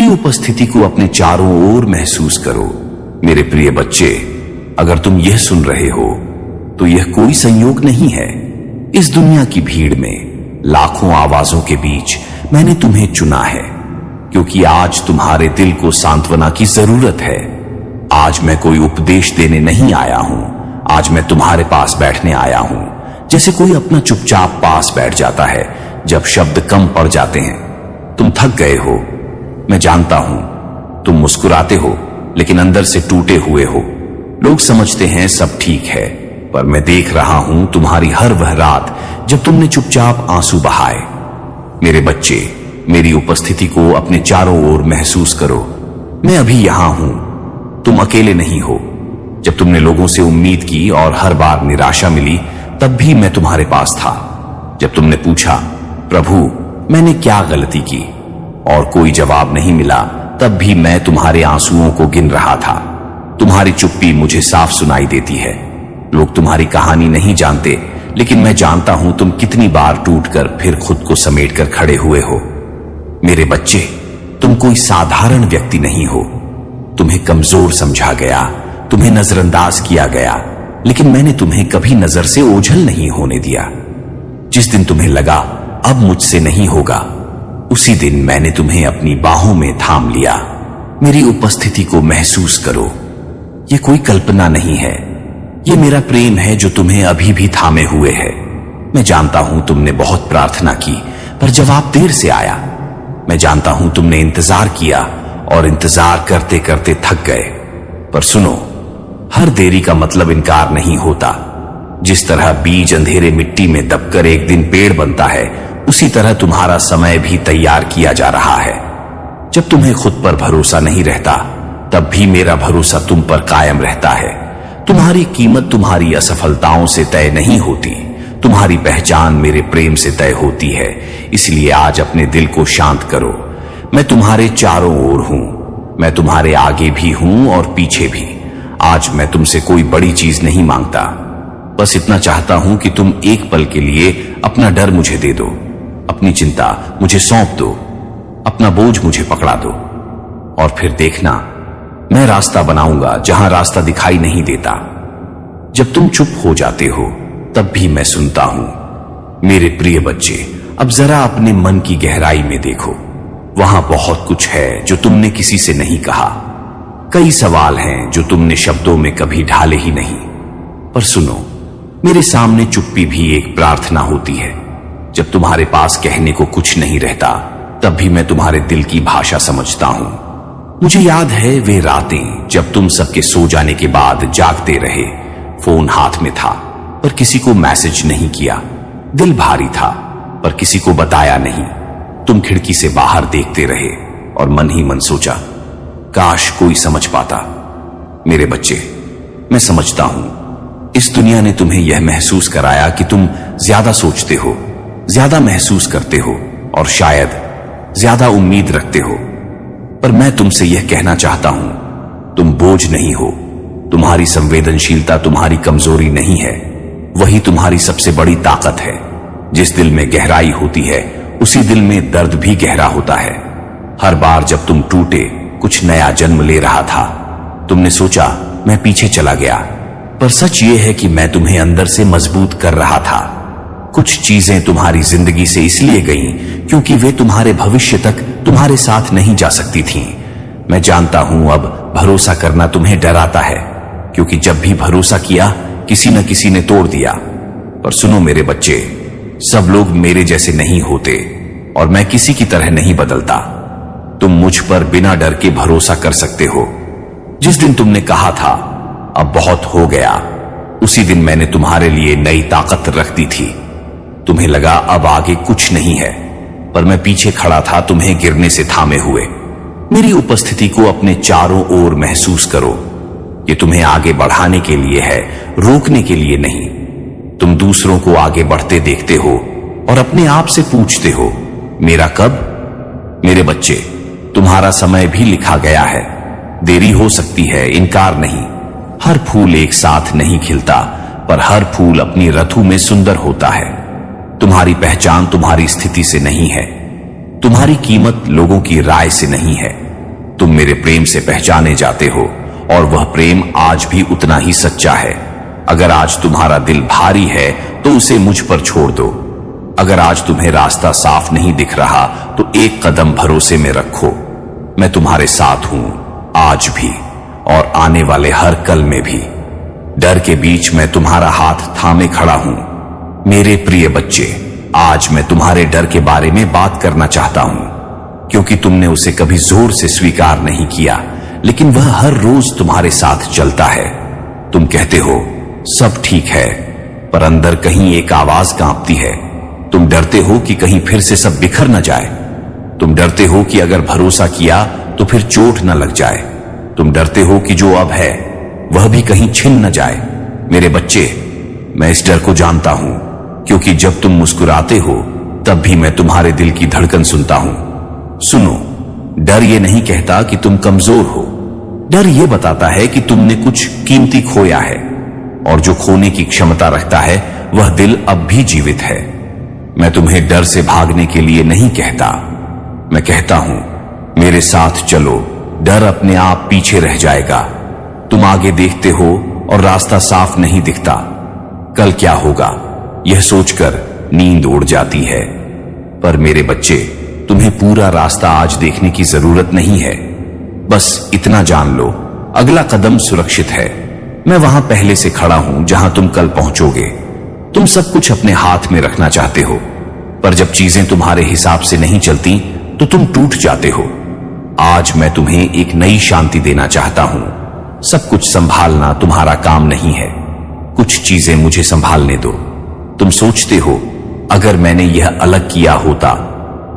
उपस्थिति को अपने चारों ओर महसूस करो। मेरे प्रिय बच्चे, अगर तुम यह सुन रहे हो तो यह कोई संयोग नहीं है। इस दुनिया की भीड़ में लाखों आवाजों के बीच मैंने तुम्हें चुना है, क्योंकि आज तुम्हारे दिल को सांत्वना की जरूरत है। आज मैं कोई उपदेश देने नहीं आया हूं, आज मैं तुम्हारे पास बैठने आया हूं, जैसे कोई अपना चुपचाप पास बैठ जाता है जब शब्द कम पड़ जाते हैं। तुम थक गए हो, मैं जानता हूं। तुम मुस्कुराते हो लेकिन अंदर से टूटे हुए हो। लोग समझते हैं सब ठीक है, पर मैं देख रहा हूं तुम्हारी हर वह रात जब तुमने चुपचाप आंसू बहाए। मेरे बच्चे, मेरी उपस्थिति को अपने चारों ओर महसूस करो। मैं अभी यहां हूं, तुम अकेले नहीं हो। जब तुमने लोगों से उम्मीद की और हर बार निराशा मिली, तब भी मैं तुम्हारे पास था। जब तुमने पूछा, प्रभु मैंने क्या गलती की, और कोई जवाब नहीं मिला, तब भी मैं तुम्हारे आंसुओं को गिन रहा था। तुम्हारी चुप्पी मुझे साफ सुनाई देती है। लोग तुम्हारी कहानी नहीं जानते, लेकिन मैं जानता हूं तुम कितनी बार टूटकर फिर खुद को समेटकर खड़े हुए हो। मेरे बच्चे, तुम कोई साधारण व्यक्ति नहीं हो। तुम्हें कमजोर समझा गया, तुम्हें नजरअंदाज किया गया, लेकिन मैंने तुम्हें कभी नजर से ओझल नहीं होने दिया। जिस दिन तुम्हें लगा अब मुझसे नहीं होगा, उसी दिन मैंने तुम्हें अपनी बाहों में थाम लिया। मेरी उपस्थिति को महसूस करो। यह कोई कल्पना नहीं है, यह मेरा प्रेम है जो तुम्हें अभी भी थामे हुए है। मैं जानता हूं तुमने बहुत प्रार्थना की, पर जवाब देर से आया। मैं जानता हूं तुमने इंतजार किया और इंतजार करते करते थक गए। पर सुनो, हर देरी का मतलब इनकार नहीं होता। जिस तरह बीज अंधेरे मिट्टी में दबकर एक दिन पेड़ बनता है, उसी तरह तुम्हारा समय भी तैयार किया जा रहा है। जब तुम्हें खुद पर भरोसा नहीं रहता, तब भी मेरा भरोसा तुम पर कायम रहता है। तुम्हारी कीमत तुम्हारी असफलताओं से तय नहीं होती, तुम्हारी पहचान मेरे प्रेम से तय होती है। इसलिए आज अपने दिल को शांत करो। मैं तुम्हारे चारों ओर हूं, मैं तुम्हारे आगे भी हूं और पीछे भी। आज मैं तुमसे कोई बड़ी चीज नहीं मांगता, बस इतना चाहता हूं कि तुम एक पल के लिए अपना डर मुझे दे दो, अपनी चिंता मुझे सौंप दो, अपना बोझ मुझे पकड़ा दो, और फिर देखना मैं रास्ता बनाऊंगा जहां रास्ता दिखाई नहीं देता। जब तुम चुप हो जाते हो, तब भी मैं सुनता हूं। मेरे प्रिय बच्चे, अब जरा अपने मन की गहराई में देखो। वहां बहुत कुछ है जो तुमने किसी से नहीं कहा। कई सवाल हैं जो तुमने शब्दों में कभी ढाले ही नहीं। पर सुनो, मेरे सामने चुप्पी भी एक प्रार्थना होती है। जब तुम्हारे पास कहने को कुछ नहीं रहता, तब भी मैं तुम्हारे दिल की भाषा समझता हूं। मुझे याद है वे रातें जब तुम सबके सो जाने के बाद जागते रहे। फोन हाथ में था, पर किसी को मैसेज नहीं किया। दिल भारी था, पर किसी को बताया नहीं। तुम खिड़की से बाहर देखते रहे और मन ही मन सोचा, काश कोई समझ पाता। मेरे बच्चे, मैं समझता हूं, इस दुनिया ने तुम्हें यह महसूस कराया कि तुम ज्यादा सोचते हो, ज्यादा महसूस करते हो और शायद ज्यादा उम्मीद रखते हो। पर मैं तुमसे यह कहना चाहता हूं, तुम बोझ नहीं हो। तुम्हारी संवेदनशीलता तुम्हारी कमजोरी नहीं है, वही तुम्हारी सबसे बड़ी ताकत है। जिस दिल में गहराई होती है, उसी दिल में दर्द भी गहरा होता है। हर बार जब तुम टूटे, कुछ नया जन्म ले रहा था। तुमने सोचा मैं पीछे चला गया, पर सच ये है कि मैं तुम्हें अंदर से मजबूत कर रहा था। कुछ चीजें तुम्हारी जिंदगी से इसलिए गईं क्योंकि वे तुम्हारे भविष्य तक तुम्हारे साथ नहीं जा सकती थीं। मैं जानता हूं अब भरोसा करना तुम्हें डराता है, क्योंकि जब भी भरोसा किया किसी न किसी ने तोड़ दिया। पर सुनो मेरे बच्चे, सब लोग मेरे जैसे नहीं होते और मैं किसी की तरह नहीं बदलता। तुम मुझ पर बिना डर के भरोसा कर सकते हो। जिस दिन तुमने कहा था अब बहुत हो गया, उसी दिन मैंने तुम्हारे लिए नई ताकत रख दी थी। तुम्हें लगा अब आगे कुछ नहीं है, पर मैं पीछे खड़ा था तुम्हें गिरने से थामे हुए। मेरी उपस्थिति को अपने चारों ओर महसूस करो। ये तुम्हें आगे बढ़ाने के लिए है, रोकने के लिए नहीं। तुम दूसरों को आगे बढ़ते देखते हो और अपने आप से पूछते हो, मेरा कब? मेरे बच्चे, तुम्हारा समय भी लिखा गया है। देरी हो सकती है, इनकार नहीं। हर फूल एक साथ नहीं खिलता, पर हर फूल अपनी रथु में सुंदर होता है। तुम्हारी पहचान तुम्हारी स्थिति से नहीं है, तुम्हारी कीमत लोगों की राय से नहीं है, तुम मेरे प्रेम से पहचाने जाते हो और वह प्रेम आज भी उतना ही सच्चा है। अगर आज तुम्हारा दिल भारी है तो उसे मुझ पर छोड़ दो। अगर आज तुम्हें रास्ता साफ नहीं दिख रहा तो एक कदम भरोसे में रखो। मैं तुम्हारे साथ हूं, आज भी और आने वाले हर कल में भी। डर के बीच मैं तुम्हारा हाथ थामे खड़ा हूं। मेरे प्रिय बच्चे, आज मैं तुम्हारे डर के बारे में बात करना चाहता हूं, क्योंकि तुमने उसे कभी जोर से स्वीकार नहीं किया, लेकिन वह हर रोज तुम्हारे साथ चलता है। तुम कहते हो सब ठीक है, पर अंदर कहीं एक आवाज कांपती है। तुम डरते हो कि कहीं फिर से सब बिखर न जाए। तुम डरते हो कि अगर भरोसा किया तो फिर चोट न लग जाए। तुम डरते हो कि जो अब है वह भी कहीं छिन न जाए। मेरे बच्चे, मैं इस डर को जानता हूं, क्योंकि जब तुम मुस्कुराते हो तब भी मैं तुम्हारे दिल की धड़कन सुनता हूं। सुनो, डर ये नहीं कहता कि तुम कमजोर हो। डर ये बताता है कि तुमने कुछ कीमती खोया है, और जो खोने की क्षमता रखता है वह दिल अब भी जीवित है। मैं तुम्हें डर से भागने के लिए नहीं कहता। मैं कहता हूं, मेरे साथ चलो, डर अपने आप पीछे रह जाएगा। तुम आगे देखते हो और रास्ता साफ नहीं दिखता। कल क्या होगा यह सोचकर नींद उड़ जाती है। पर मेरे बच्चे, तुम्हें पूरा रास्ता आज देखने की जरूरत नहीं है। बस इतना जान लो, अगला कदम सुरक्षित है। मैं वहां पहले से खड़ा हूं जहां तुम कल पहुंचोगे। तुम सब कुछ अपने हाथ में रखना चाहते हो, पर जब चीजें तुम्हारे हिसाब से नहीं चलती तो तुम टूट जाते हो। आज मैं तुम्हें एक नई शांति देना चाहता हूं। सब कुछ संभालना तुम्हारा काम नहीं है। कुछ चीजें मुझे संभालने दो। तुम सोचते हो, अगर मैंने यह अलग किया होता,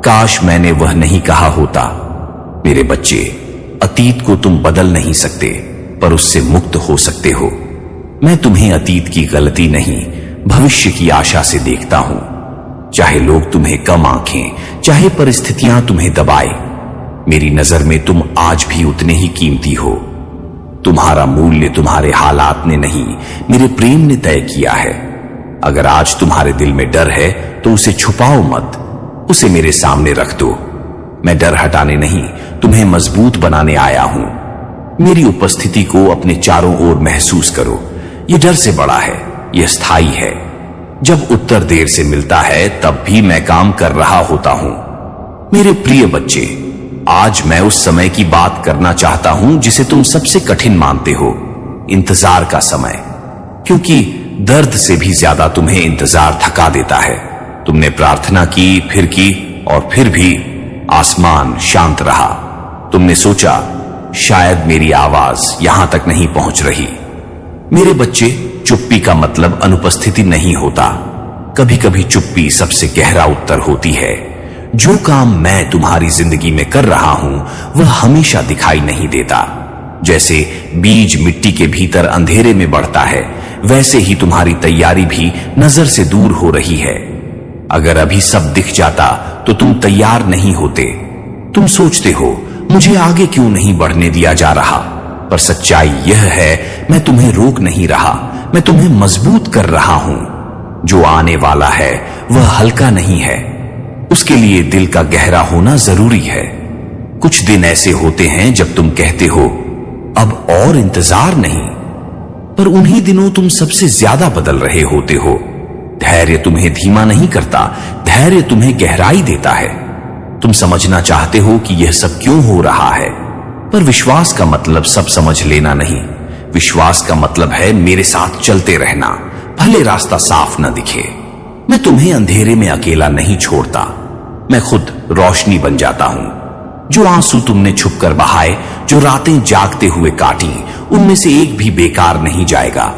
काश मैंने वह नहीं कहा होता। मेरे बच्चे, अतीत को तुम बदल नहीं सकते, पर उससे मुक्त हो सकते हो। मैं तुम्हें अतीत की गलती नहीं, भविष्य की आशा से देखता हूं। चाहे लोग तुम्हें कम आंखें, चाहे परिस्थितियां तुम्हें दबाए, मेरी नजर में तुम आज भी उतने ही कीमती हो। तुम्हारा मूल्य तुम्हारे हालात ने नहीं, मेरे प्रेम ने तय किया है। अगर आज तुम्हारे दिल में डर है तो उसे छुपाओ मत, उसे मेरे सामने रख दो। मैं डर हटाने नहीं, तुम्हें मजबूत बनाने आया हूं। मेरी उपस्थिति को अपने चारों ओर महसूस करो। यह डर से बड़ा है, यह स्थायी है। जब उत्तर देर से मिलता है तब भी मैं काम कर रहा होता हूं। मेरे प्रिय बच्चे, आज मैं उस समय की बात करना चाहता हूं जिसे तुम सबसे कठिन मानते हो, इंतजार का समय। क्योंकि दर्द से भी ज्यादा तुम्हें इंतजार थका देता है। तुमने प्रार्थना की और फिर भी आसमान शांत रहा। तुमने सोचा, शायद मेरी आवाज यहां तक नहीं पहुंच रही। मेरे बच्चे, चुप्पी का मतलब अनुपस्थिति नहीं होता। कभी कभी चुप्पी सबसे गहरा उत्तर होती है। जो काम मैं तुम्हारी जिंदगी में कर रहा हूं वह हमेशा दिखाई नहीं देता। जैसे बीज मिट्टी के भीतर अंधेरे में बढ़ता है, वैसे ही तुम्हारी तैयारी भी नजर से दूर हो रही है। अगर अभी सब दिख जाता तो तुम तैयार नहीं होते। तुम सोचते हो, मुझे आगे क्यों नहीं बढ़ने दिया जा रहा, पर सच्चाई यह है, मैं तुम्हें रोक नहीं रहा, मैं तुम्हें मजबूत कर रहा हूं। जो आने वाला है वह हल्का नहीं है, उसके लिए दिल का गहरा होना जरूरी है। कुछ दिन ऐसे होते हैं जब तुम कहते हो, अब और इंतजार नहीं, पर उन्हीं दिनों तुम सबसे ज्यादा बदल रहे होते हो। धैर्य तुम्हें धीमा नहीं करता, धैर्य तुम्हें गहराई देता है। तुम समझना चाहते हो कि यह सब क्यों हो रहा है, पर विश्वास का मतलब सब समझ लेना नहीं। विश्वास का मतलब है मेरे साथ चलते रहना, भले रास्ता साफ न दिखे। मैं तुम्हें अंधेरे में अकेला नहीं छोड़ता, मैं खुद रोशनी बन जाता हूं। जो आंसू तुमने छुपकर बहाए, जो रातें जागते हुए काटी, उनमें से एक भी बेकार नहीं जाएगा।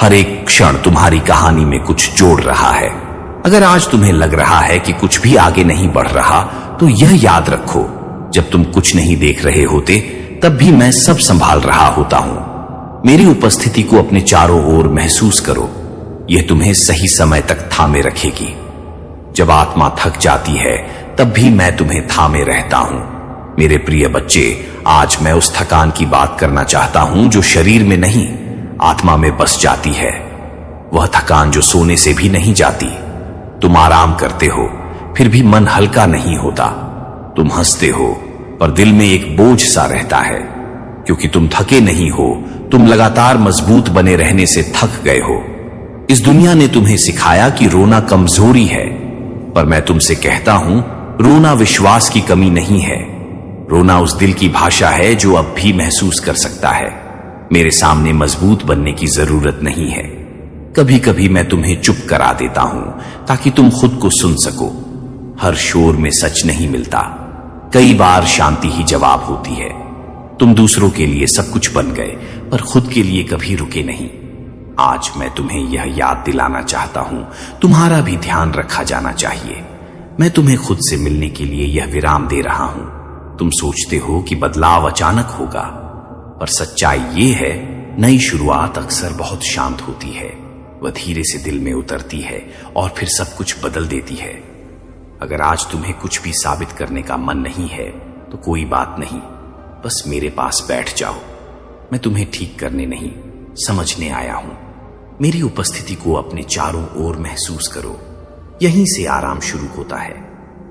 हर एक क्षण तुम्हारी कहानी में कुछ जोड़ रहा है। अगर आज तुम्हें लग रहा है कि कुछ भी आगे नहीं बढ़ रहा, तो यह याद रखो, जब तुम कुछ नहीं देख रहे होते तब भी मैं सब संभाल रहा होता हूं। मेरी उपस्थिति को अपने चारों ओर महसूस करो, यह तुम्हें सही समय तक थामे रखेगी। जब आत्मा थक जाती है तब भी मैं तुम्हें थामे रहता हूं। मेरे प्रिय बच्चे, आज मैं उस थकान की बात करना चाहता हूं जो शरीर में नहीं, आत्मा में बस जाती है। वह थकान जो सोने से भी नहीं जाती। तुम आराम करते हो, फिर भी मन हल्का नहीं होता। तुम हंसते हो, पर दिल में एक बोझ सा रहता है, क्योंकि तुम थके नहीं हो, तुम लगातार मजबूत बने रहने से थक गए हो। इस दुनिया ने तुम्हें सिखाया कि रोना कमजोरी है, पर मैं तुमसे कहता हूं, रोना विश्वास की कमी नहीं है। रोना उस दिल की भाषा है जो अब भी महसूस कर सकता है। मेरे सामने मजबूत बनने की जरूरत नहीं है। कभी कभी मैं तुम्हें चुप करा देता हूं ताकि तुम खुद को सुन सको। हर शोर में सच नहीं मिलता, कई बार शांति ही जवाब होती है। तुम दूसरों के लिए सब कुछ बन गए, पर खुद के लिए कभी रुके नहीं। आज मैं तुम्हें यह याद दिलाना चाहता हूं, तुम्हारा भी ध्यान रखा जाना चाहिए। मैं तुम्हें खुद से मिलने के लिए यह विराम दे रहा हूं। तुम सोचते हो कि बदलाव अचानक होगा, पर सच्चाई ये है, नई शुरुआत अक्सर बहुत शांत होती है। वह धीरे से दिल में उतरती है और फिर सब कुछ बदल देती है। अगर आज तुम्हें कुछ भी साबित करने का मन नहीं है तो कोई बात नहीं, बस मेरे पास बैठ जाओ। मैं तुम्हें ठीक करने नहीं, समझने आया हूं। मेरी उपस्थिति को अपने चारों ओर महसूस करो। यहीं से आराम शुरू होता है।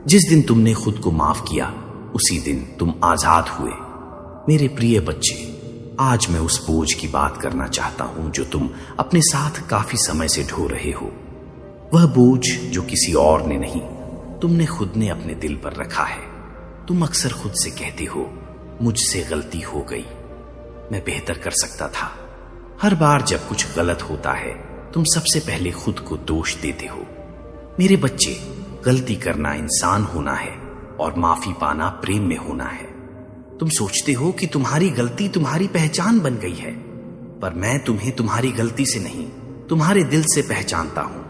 जिस दिन तुमने खुद को माफ किया, उसी दिन तुम आजाद हुए। मेरे प्रिय बच्चे, आज मैं उस बोझ की बात करना चाहता हूं जो तुम अपने साथ काफी समय से ढो रहे हो। वह बोझ जो किसी और ने नहीं, तुमने खुद ने अपने दिल पर रखा है। तुम अक्सर खुद से कहते हो, मुझसे गलती हो गई, मैं बेहतर कर सकता था। हर बार जब कुछ गलत होता है, तुम सबसे पहले खुद को दोष देते हो। मेरे बच्चे, गलती करना इंसान होना है और माफी पाना प्रेम में होना है। तुम सोचते हो कि तुम्हारी गलती तुम्हारी पहचान बन गई है, पर मैं तुम्हें तुम्हारी गलती से नहीं, तुम्हारे दिल से पहचानता हूं।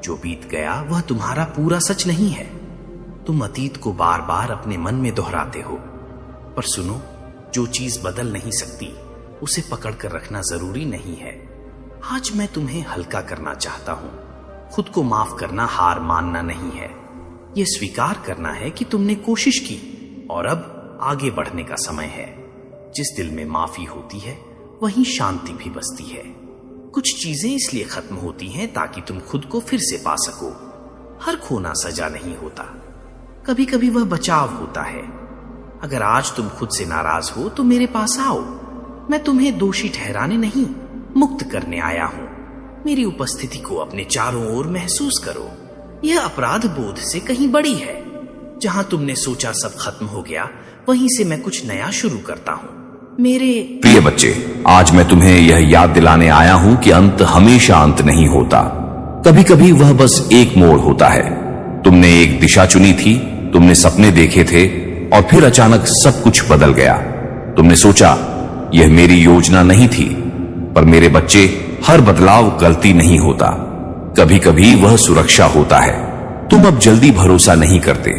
जो बीत गया वह तुम्हारा पूरा सच नहीं है। तुम अतीत को बार बार अपने मन में दोहराते हो, पर सुनो, जो चीज बदल नहीं सकती उसे पकड़ कर रखना जरूरी नहीं है। आज मैं तुम्हें हल्का करना चाहता हूं। खुद को माफ करना हार मानना नहीं है, यह स्वीकार करना है कि तुमने कोशिश की और अब आगे बढ़ने का समय है। जिस दिल में माफी होती है, वहीं शांति भी बसती है। कुछ चीजें इसलिए खत्म होती हैं ताकि तुम खुद को फिर से पा सको। हर खोना सजा नहीं होता, कभी कभी वह बचाव होता है। अगर आज तुम खुद से नाराज हो तो मेरे पास आओ। मैं तुम्हें दोषी ठहराने नहीं, मुक्त करने आया हूं। मेरी उपस्थिति को अपने चारों ओर महसूस करो। यह अपराध बोध से कहीं बड़ी है। जहां तुमने सोचा सब खत्म हो गया, वहीं से मैं कुछ नया शुरू करता हूं। मेरे प्रिय बच्चे, आज मैं तुम्हें यह याद दिलाने आया हूं कि अंत हमेशा अंत नहीं होता। कभी कभी वह बस एक मोड़ होता है। तुमने एक दिशा चुनी थी, तुमने सपने देखे थे और फिर अचानक सब कुछ बदल गया। तुमने सोचा यह मेरी योजना नहीं थी, पर मेरे बच्चे, हर बदलाव गलती नहीं होता, कभी कभी वह सुरक्षा होता है। तुम अब जल्दी भरोसा नहीं करते,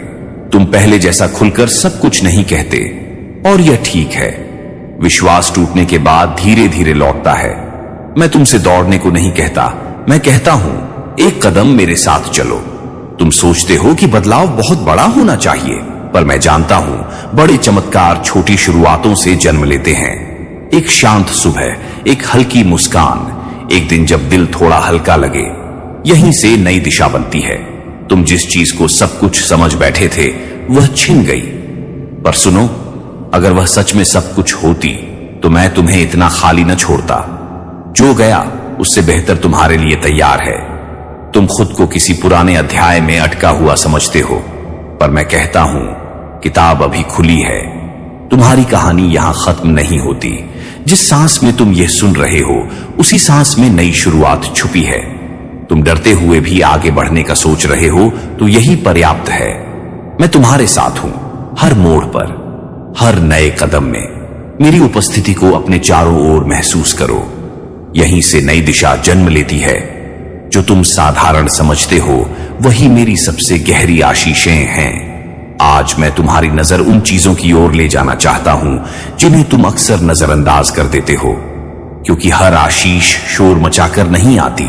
तुम पहले जैसा खुलकर सब कुछ नहीं कहते, और यह ठीक है। विश्वास टूटने के बाद धीरे धीरे लौटता है। मैं तुमसे दौड़ने को नहीं कहता, मैं कहता हूं, एक कदम मेरे साथ चलो। तुम सोचते हो कि बदलाव बहुत बड़ा होना चाहिए, पर मैं जानता हूं, बड़े चमत्कार छोटी शुरुआतों से जन्म लेते हैं। एक शांत सुबह, एक हल्की मुस्कान, एक दिन जब दिल थोड़ा हल्का लगे, यहीं से नई दिशा बनती है। तुम जिस चीज को सब कुछ समझ बैठे थे, वह छिन गई। पर सुनो, अगर वह सच में सब कुछ होती तो मैं तुम्हें इतना खाली न छोड़ता। जो गया उससे बेहतर तुम्हारे लिए तैयार है। तुम खुद को किसी पुराने अध्याय में अटका हुआ समझते हो, पर मैं कहता हूं, किताब अभी खुली है। तुम्हारी कहानी यहां खत्म नहीं होती। जिस सांस में तुम यह सुन रहे हो, उसी सांस में नई शुरुआत छुपी है। तुम डरते हुए भी आगे बढ़ने का सोच रहे हो, तो यही पर्याप्त है। मैं तुम्हारे साथ हूं, हर मोड़ पर, हर नए कदम में। मेरी उपस्थिति को अपने चारों ओर महसूस करो। यहीं से नई दिशा जन्म लेती है। जो तुम साधारण समझते हो, वही मेरी सबसे गहरी आशीषें हैं। आज मैं तुम्हारी नजर उन चीजों की ओर ले जाना चाहता हूं जिन्हें तुम अक्सर नजरअंदाज कर देते हो, क्योंकि हर आशीष शोर मचाकर नहीं आती।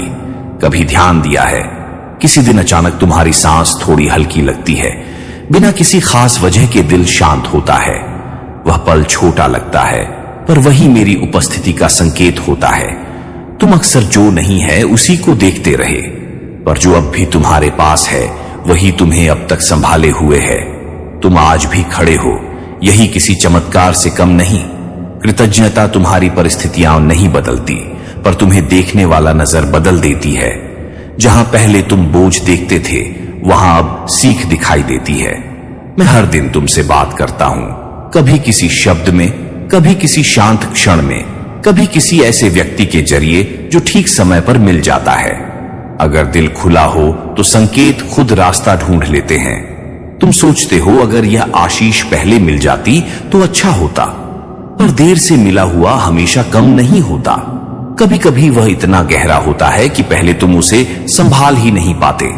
कभी ध्यान दिया है, किसी दिन अचानक तुम्हारी सांस थोड़ी हल्की लगती है, बिना किसी खास वजह के दिल शांत होता है। वह पल छोटा लगता है, पर वही मेरी उपस्थिति का संकेत होता है। तुम अक्सर जो नहीं है उसी को देखते रहे, पर जो अब भी तुम्हारे पास है, वही तुम्हें अब तक संभाले हुए है। तुम आज भी खड़े हो, यही किसी चमत्कार से कम नहीं। कृतज्ञता तुम्हारी परिस्थितियां नहीं बदलती, पर तुम्हें देखने वाला नजर बदल देती है। जहां पहले तुम बोझ देखते थे, वहां अब सीख दिखाई देती है। मैं हर दिन तुमसे बात करता हूं, कभी किसी शब्द में, कभी किसी शांत क्षण में, कभी किसी ऐसे व्यक्ति के जरिए जो ठीक समय पर मिल जाता है। अगर दिल खुला हो तो संकेत खुद रास्ता ढूंढ लेते हैं। तुम सोचते हो अगर यह आशीष पहले मिल जाती तो अच्छा होता, पर देर से मिला हुआ हमेशा कम नहीं होता। कभी कभी वह इतना गहरा होता है कि पहले तुम उसे संभाल ही नहीं पाते।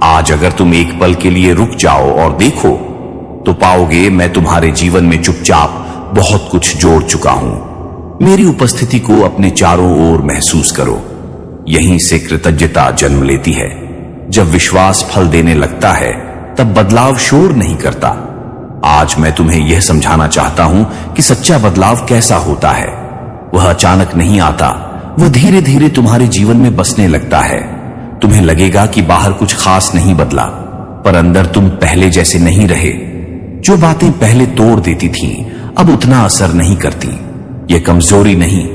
आज अगर तुम एक पल के लिए रुक जाओ और देखो, तो पाओगे मैं तुम्हारे जीवन में चुपचाप बहुत कुछ जोड़ चुका हूं। मेरी उपस्थिति को अपने चारों ओर महसूस करो। यहीं से कृतज्ञता जन्म लेती है। जब विश्वास फल देने लगता है, तब बदलाव शोर नहीं करता। आज मैं तुम्हें यह समझाना चाहता हूं कि सच्चा बदलाव कैसा होता है। वह अचानक नहीं आता, वह धीरे धीरे तुम्हारे जीवन में बसने लगता है। तुम्हें लगेगा कि बाहर कुछ खास नहीं बदला, पर अंदर तुम पहले जैसे नहीं रहे। जो बातें पहले तोड़ देती थीं, अब उतना असर नहीं करती। यह कमजोरी नहीं,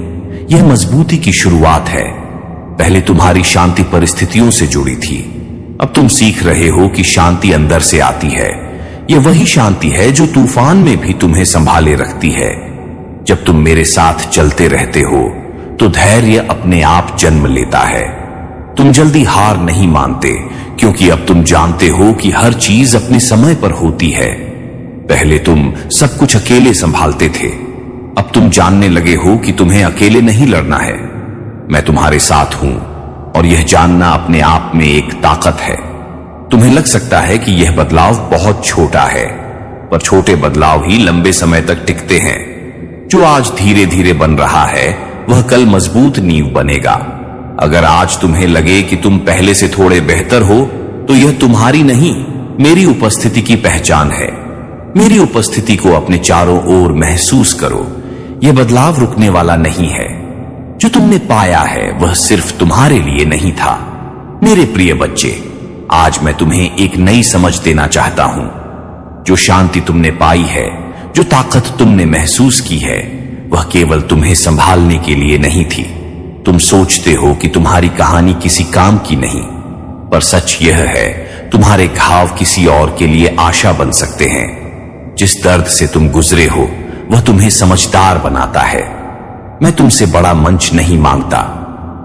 यह मजबूती की शुरुआत है। पहले तुम्हारी शांति परिस्थितियों से जुड़ी थी, अब तुम सीख रहे हो कि शांति अंदर से आती है। यह वही शांति है जो तूफान में भी तुम्हें संभाले रखती है। जब तुम मेरे साथ चलते रहते हो, तो धैर्य अपने आप जन्म लेता है। तुम जल्दी हार नहीं मानते, क्योंकि अब तुम जानते हो कि हर चीज अपने समय पर होती है। पहले तुम सब कुछ अकेले संभालते थे, अब तुम जानने लगे हो कि तुम्हें अकेले नहीं लड़ना है। मैं तुम्हारे साथ हूं, और यह जानना अपने आप में एक ताकत है। तुम्हें लग सकता है कि यह बदलाव बहुत छोटा है, पर छोटे बदलाव ही लंबे समय तक टिकते हैं। जो आज धीरे धीरे बन रहा है, वह कल मजबूत नींव बनेगा। अगर आज तुम्हें लगे कि तुम पहले से थोड़े बेहतर हो, तो यह तुम्हारी नहीं, मेरी उपस्थिति की पहचान है। मेरी उपस्थिति को अपने चारों ओर महसूस करो। यह बदलाव रुकने वाला नहीं है। जो तुमने पाया है, वह सिर्फ तुम्हारे लिए नहीं था। मेरे प्रिय बच्चे, आज मैं तुम्हें एक नई समझ देना चाहता हूं। जो शांति तुमने पाई है, जो ताकत तुमने महसूस की है, वह केवल तुम्हें संभालने के लिए नहीं थी। तुम सोचते हो कि तुम्हारी कहानी किसी काम की नहीं, पर सच यह है, तुम्हारे घाव किसी और के लिए आशा बन सकते हैं। जिस दर्द से तुम गुजरे हो, वह तुम्हें समझदार बनाता है। मैं तुमसे बड़ा मंच नहीं मांगता,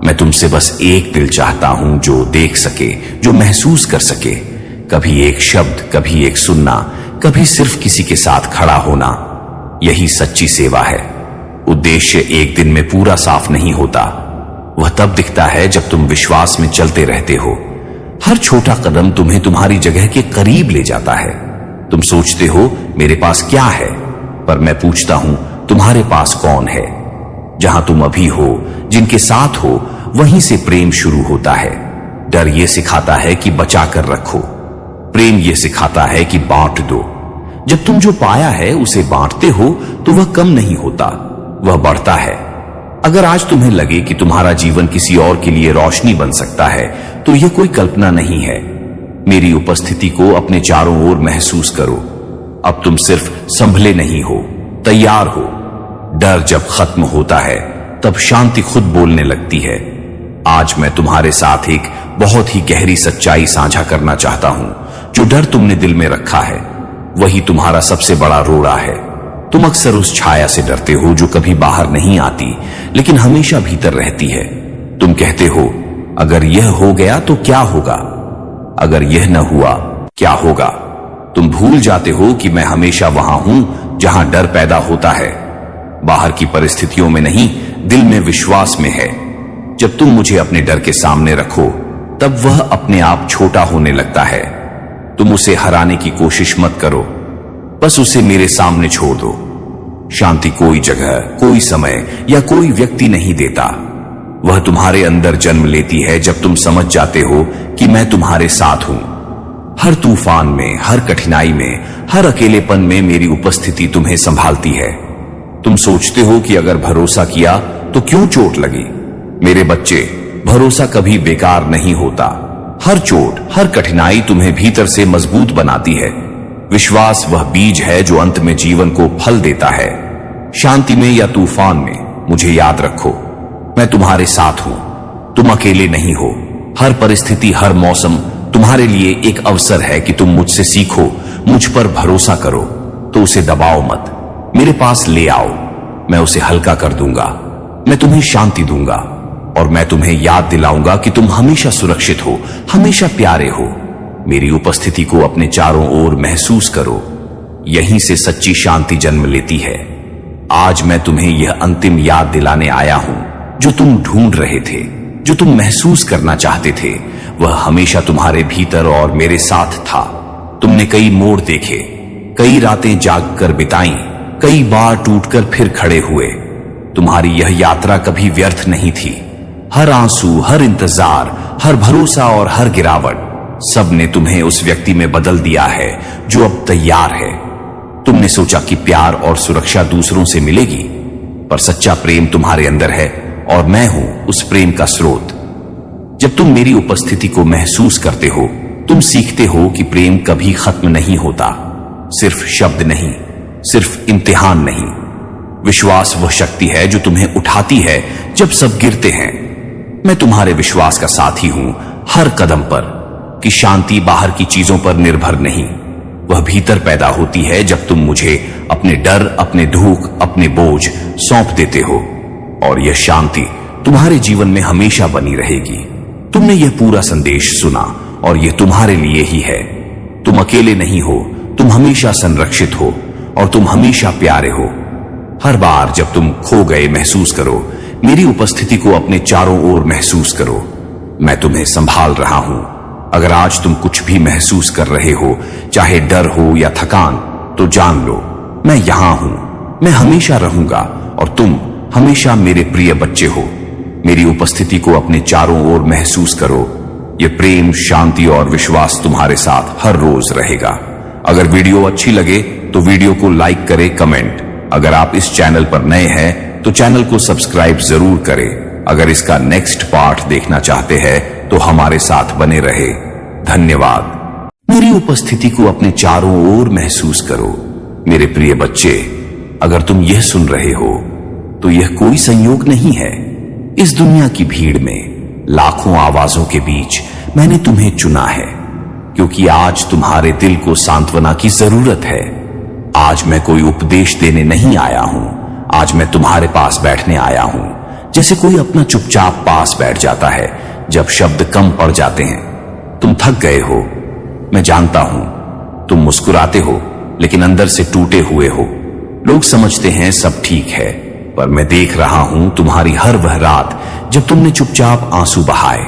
मैं तुमसे बस एक दिल चाहता हूं जो देख सके, जो महसूस कर सके। कभी एक शब्द, कभी एक सुनना, कभी सिर्फ किसी के साथ खड़ा होना। यही सच्ची सेवा है। उद्देश्य एक दिन में पूरा साफ नहीं होता, वह तब दिखता है जब तुम विश्वास में चलते रहते हो। हर छोटा कदम तुम्हें तुम्हारी जगह के करीब ले जाता है। तुम सोचते हो मेरे पास क्या है, पर मैं पूछता हूं तुम्हारे पास कौन है। जहां तुम अभी हो, जिनके साथ हो, वहीं से प्रेम शुरू होता है। डर यह सिखाता है कि बचा कर रखो, प्रेम यह सिखाता है कि बांट दो। जब तुम जो पाया है उसे बांटते हो, तो वह कम नहीं होता, वह बढ़ता है। अगर आज तुम्हें लगे कि तुम्हारा जीवन किसी और के लिए रोशनी बन सकता है, तो यह कोई कल्पना नहीं है। मेरी उपस्थिति को अपने चारों ओर महसूस करो। अब तुम सिर्फ संभले नहीं हो, तैयार हो। डर जब खत्म होता है, तब शांति खुद बोलने लगती है। आज मैं तुम्हारे साथ एक बहुत ही गहरी सच्चाई साझा करना चाहता हूं। जो डर तुमने दिल में रखा है, वही तुम्हारा सबसे बड़ा रोड़ा है। तुम अक्सर उस छाया से डरते हो जो कभी बाहर नहीं आती, लेकिन हमेशा भीतर रहती है। तुम कहते हो अगर यह हो गया तो क्या होगा, अगर यह न हुआ क्या होगा। तुम भूल जाते हो कि मैं हमेशा वहां हूं जहां डर पैदा होता है। बाहर की परिस्थितियों में नहीं, दिल में, विश्वास में है। जब तुम मुझे अपने डर के सामने रखो, तब वह अपने आप छोटा होने लगता है। तुम उसे हराने की कोशिश मत करो, बस उसे मेरे सामने छोड़ दो। शांति कोई जगह, कोई समय या कोई व्यक्ति नहीं देता। वह तुम्हारे अंदर जन्म लेती है जब तुम समझ जाते हो कि मैं तुम्हारे साथ हूं। हर तूफान में, हर कठिनाई में, हर अकेलेपन में मेरी उपस्थिति तुम्हें संभालती है। तुम सोचते हो कि अगर भरोसा किया तो क्यों चोट लगी। मेरे बच्चे, भरोसा कभी बेकार नहीं होता। हर चोट, हर कठिनाई तुम्हें भीतर से मजबूत बनाती है। विश्वास वह बीज है जो अंत में जीवन को फल देता है। शांति में या तूफान में मुझे याद रखो, मैं तुम्हारे साथ हूं। तुम अकेले नहीं हो। हर परिस्थिति, हर मौसम तुम्हारे लिए एक अवसर है कि तुम मुझसे सीखो, मुझ पर भरोसा करो। तो उसे दबाओ मत, मेरे पास ले आओ। मैं उसे हल्का कर दूंगा, मैं तुम्हें शांति दूंगा और मैं तुम्हें याद दिलाऊंगा कि तुम हमेशा सुरक्षित हो, हमेशा प्यारे हो। मेरी उपस्थिति को अपने चारों ओर महसूस करो। यहीं से सच्ची शांति जन्म लेती है। आज मैं तुम्हें यह अंतिम याद दिलाने आया हूं जो तुम ढूंढ रहे थे, जो तुम महसूस करना चाहते थे। वह हमेशा तुम्हारे भीतर और मेरे साथ था। तुमने कई मोड़ देखे, कई रातें जाग कर बिताई, कई बार टूटकर फिर खड़े हुए। तुम्हारी यह यात्रा कभी व्यर्थ नहीं थी। हर आंसू, हर इंतजार, हर भरोसा और हर गिरावट, सब ने तुम्हें उस व्यक्ति में बदल दिया है जो अब तैयार है। तुमने सोचा कि प्यार और सुरक्षा दूसरों से मिलेगी, पर सच्चा प्रेम तुम्हारे अंदर है और मैं हूं उस प्रेम का स्रोत। जब तुम मेरी उपस्थिति को महसूस करते हो, तुम सीखते हो कि प्रेम कभी खत्म नहीं होता। सिर्फ शब्द नहीं, सिर्फ इम्तिहान नहीं। विश्वास वह शक्ति है जो तुम्हें उठाती है जब सब गिरते हैं। मैं तुम्हारे विश्वास का साथी हूं हर कदम पर, कि शांति बाहर की चीजों पर निर्भर नहीं, वह भीतर पैदा होती है जब तुम मुझे अपने डर, अपने दुख, अपने बोझ सौंप देते हो। और यह शांति तुम्हारे जीवन में हमेशा बनी रहेगी। तुमने यह पूरा संदेश सुना और यह तुम्हारे लिए ही है। तुम अकेले नहीं हो, तुम हमेशा संरक्षित हो और तुम हमेशा प्यारे हो। हर बार जब तुम खो गए महसूस करो, मेरी उपस्थिति को अपने चारों ओर महसूस करो। मैं तुम्हें संभाल रहा हूं। अगर आज तुम कुछ भी महसूस कर रहे हो, चाहे डर हो या थकान, तो जान लो मैं यहां हूं, मैं हमेशा रहूंगा और तुम हमेशा मेरे प्रिय बच्चे हो। मेरी उपस्थिति को अपने चारों ओर महसूस करो। यह प्रेम, शांति और विश्वास तुम्हारे साथ हर रोज रहेगा। अगर वीडियो अच्छी लगे तो वीडियो को लाइक करें, कमेंट। अगर आप इस चैनल पर नए हैं तो चैनल को सब्सक्राइब जरूर करें। अगर इसका नेक्स्ट पार्ट देखना चाहते हैं तो हमारे साथ बने रहे। धन्यवाद। मेरी उपस्थिति को अपने चारों ओर महसूस करो। मेरे प्रिय बच्चे, अगर तुम यह सुन रहे हो तो यह कोई संयोग नहीं है। इस दुनिया की भीड़ में, लाखों आवाजों के बीच मैंने तुम्हें चुना है, क्योंकि आज तुम्हारे दिल को सांत्वना की जरूरत है। आज मैं कोई उपदेश देने नहीं आया हूं, आज मैं तुम्हारे पास बैठने आया हूं। जैसे कोई अपना चुपचाप पास बैठ जाता है जब शब्द कम पड़ जाते हैं। तुम थक गए हो, मैं जानता हूं। तुम मुस्कुराते हो लेकिन अंदर से टूटे हुए हो। लोग समझते हैं सब ठीक है, पर मैं देख रहा हूं तुम्हारी हर वह रात जब तुमने चुपचाप आंसू बहाए।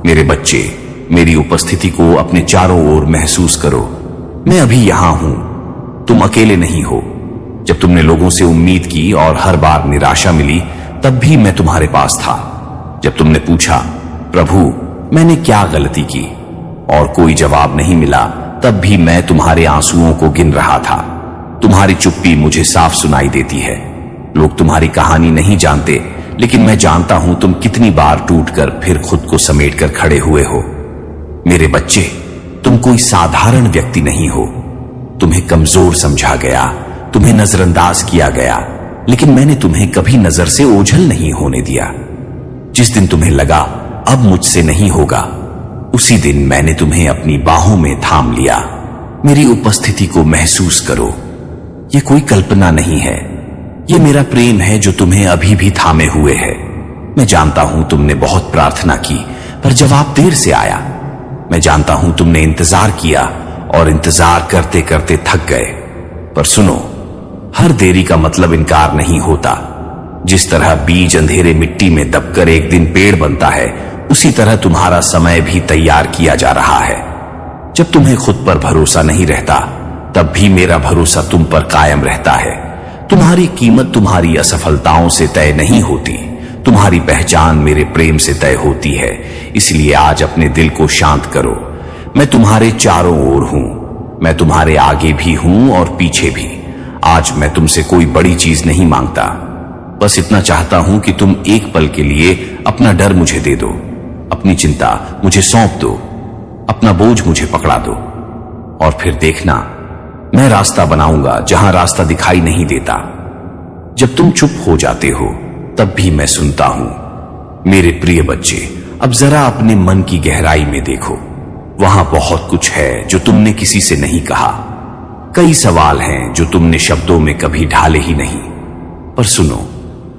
मेरे बच्चे, मेरी उपस्थिति को अपने चारों ओर महसूस करो। मैं अभी यहां हूं, तुम अकेले नहीं हो। जब तुमने लोगों से उम्मीद की और हर बार निराशा मिली, तब भी मैं तुम्हारे पास था। जब तुमने पूछा, प्रभु मैंने क्या गलती की, और कोई जवाब नहीं मिला, तब भी मैं तुम्हारे आंसुओं को गिन रहा था। तुम्हारी चुप्पी मुझे साफ सुनाई देती है। लोग तुम्हारी कहानी नहीं जानते, लेकिन मैं जानता हूं तुम कितनी बार टूटकर फिर खुद को समेटकर खड़े हुए हो। मेरे बच्चे, तुम कोई साधारण व्यक्ति नहीं हो। तुम्हें कमजोर समझा गया, तुम्हें नजरअंदाज किया गया, लेकिन मैंने तुम्हें कभी नजर से ओझल नहीं होने दिया। जिस दिन तुम्हें लगा अब मुझसे नहीं होगा, उसी दिन मैंने तुम्हें अपनी बाहों में थाम लिया। मेरी उपस्थिति को महसूस करो। यह कोई कल्पना नहीं है, यह मेरा प्रेम है जो तुम्हें अभी भी थामे हुए है। मैं जानता हूं तुमने बहुत प्रार्थना की, पर जवाब देर से आया। मैं जानता हूं तुमने इंतजार किया और इंतजार करते करते थक गए। पर सुनो, हर देरी का मतलब इनकार नहीं होता। जिस तरह बीज अंधेरे मिट्टी में दबकर एक दिन पेड़ बनता है, उसी तरह तुम्हारा समय भी तैयार किया जा रहा है। जब तुम्हें खुद पर भरोसा नहीं रहता, तब भी मेरा भरोसा तुम पर कायम रहता है। तुम्हारी कीमत तुम्हारी असफलताओं से तय नहीं होती, तुम्हारी पहचान मेरे प्रेम से तय होती है। इसलिए आज अपने दिल को शांत करो। मैं तुम्हारे चारों ओर हूं, मैं तुम्हारे आगे भी हूं और पीछे भी। आज मैं तुमसे कोई बड़ी चीज नहीं मांगता, बस इतना चाहता हूं कि तुम एक पल के लिए अपना डर मुझे दे दो, अपनी चिंता मुझे सौंप दो, अपना बोझ मुझे पकड़ा दो, और फिर देखना मैं रास्ता बनाऊंगा जहां रास्ता दिखाई नहीं देता। जब तुम चुप हो जाते हो तब भी मैं सुनता हूं। मेरे प्रिय बच्चे, अब जरा अपने मन की गहराई में देखो। वहां बहुत कुछ है जो तुमने किसी से नहीं कहा। कई सवाल हैं जो तुमने शब्दों में कभी ढाले ही नहीं। पर सुनो,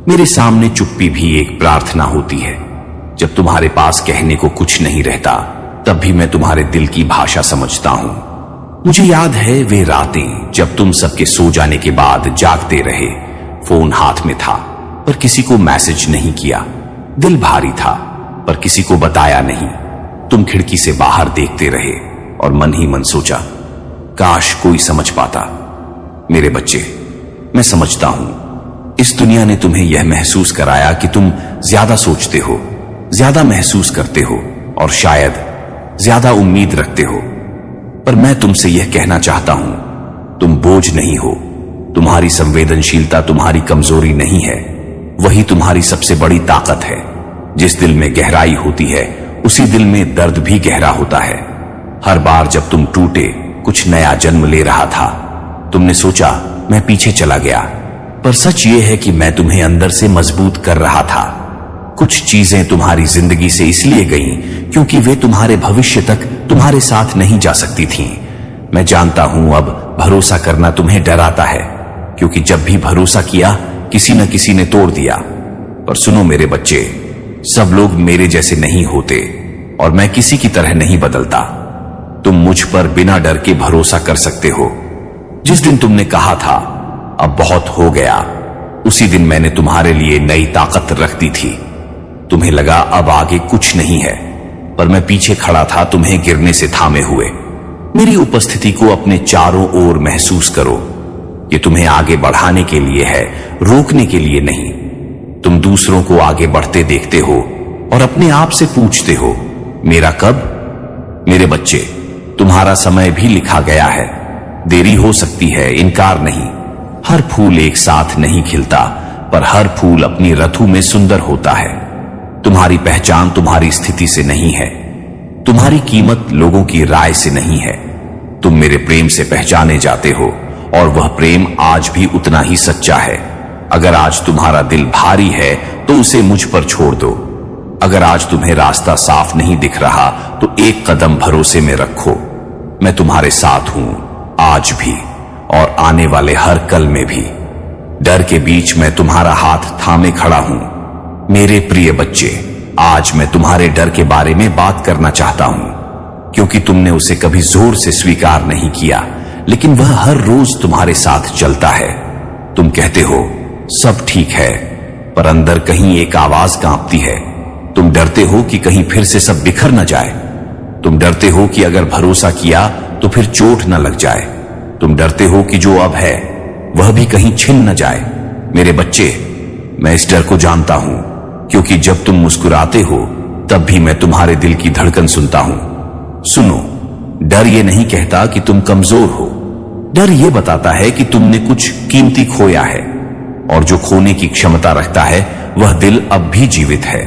मेरे सामने चुप्पी भी एक प्रार्थना होती है। जब तुम्हारे पास कहने को कुछ नहीं रहता तब भी मैं तुम्हारे दिल की भाषा समझता हूं। मुझे याद है वे रातें जब तुम सबके सो जाने के बाद जागते रहे। फोन हाथ में था पर किसी को मैसेज नहीं किया। दिल भारी था पर किसी को बताया नहीं। तुम खिड़की से बाहर देखते रहे और मन ही मन सोचा, काश कोई समझ पाता। मेरे बच्चे, मैं समझता हूं इस दुनिया ने तुम्हें यह महसूस कराया कि तुम ज्यादा सोचते हो, ज्यादा महसूस करते हो और शायद ज्यादा उम्मीद रखते हो। पर मैं तुमसे यह कहना चाहता हूं, तुम बोझ नहीं हो। तुम्हारी संवेदनशीलता तुम्हारी कमजोरी नहीं है, वही तुम्हारी सबसे बड़ी ताकत है। जिस दिल में गहराई होती है उसी दिल में दर्द भी गहरा होता है। हर बार जब तुम टूटे, कुछ नया जन्म ले रहा था, तुमने सोचा मैं पीछे चला गया, पर सच ये है कि मैं तुम्हें अंदर से मजबूत कर रहा था। कुछ चीजें तुम्हारी जिंदगी से इसलिए गईं क्योंकि वे तुम्हारे भविष्य तक तुम्हारे साथ नहीं जा सकती थीं। मैं जानता हूं अब भरोसा करना तुम्हें डराता है, क्योंकि जब भी भरोसा किया किसी न किसी ने तोड़ दिया। पर सुनो मेरे बच्चे, सब लोग मेरे जैसे नहीं होते और मैं किसी की तरह नहीं बदलता। तुम मुझ पर बिना डर के भरोसा कर सकते हो। जिस दिन तुमने कहा था अब बहुत हो गया, उसी दिन मैंने तुम्हारे लिए नई ताकत रख दी थी। तुम्हें लगा अब आगे कुछ नहीं है, पर मैं पीछे खड़ा था तुम्हें गिरने से थामे हुए। मेरी उपस्थिति को अपने चारों ओर महसूस करो। ये तुम्हें आगे बढ़ाने के लिए है, रोकने के लिए नहीं। तुम दूसरों को आगे बढ़ते देखते हो और अपने आप से पूछते हो, मेरा कब? मेरे बच्चे, तुम्हारा समय भी लिखा गया है। देरी हो सकती है, इनकार नहीं। हर फूल एक साथ नहीं खिलता, पर हर फूल अपनी ऋतु में सुंदर होता है। तुम्हारी पहचान तुम्हारी स्थिति से नहीं है, तुम्हारी कीमत लोगों की राय से नहीं है। तुम मेरे प्रेम से पहचाने जाते हो और वह प्रेम आज भी उतना ही सच्चा है। अगर आज तुम्हारा दिल भारी है तो उसे मुझ पर छोड़ दो। अगर आज तुम्हें रास्ता साफ नहीं दिख रहा तो एक कदम भरोसे में रखो। मैं तुम्हारे साथ हूं, आज भी और आने वाले हर कल में भी। डर के बीच मैं तुम्हारा हाथ थामे खड़ा हूं। मेरे प्रिय बच्चे, आज मैं तुम्हारे डर के बारे में बात करना चाहता हूं, क्योंकि तुमने उसे कभी जोर से स्वीकार नहीं किया, लेकिन वह हर रोज तुम्हारे साथ चलता है। तुम कहते हो सब ठीक है, पर अंदर कहीं एक आवाज कांपती है। तुम डरते हो कि कहीं फिर से सब बिखर न जाए। तुम डरते हो कि अगर भरोसा किया तो फिर चोट न लग जाए। तुम डरते हो कि जो अब है वह भी कहीं छिन न जाए। मेरे बच्चे, मैं इस डर को जानता हूं, क्योंकि जब तुम मुस्कुराते हो तब भी मैं तुम्हारे दिल की धड़कन सुनता हूं। सुनो, डर ये नहीं कहता कि तुम कमजोर हो। डर ये बताता है कि तुमने कुछ कीमती खोया है, और जो खोने की क्षमता रखता है वह दिल अब भी जीवित है।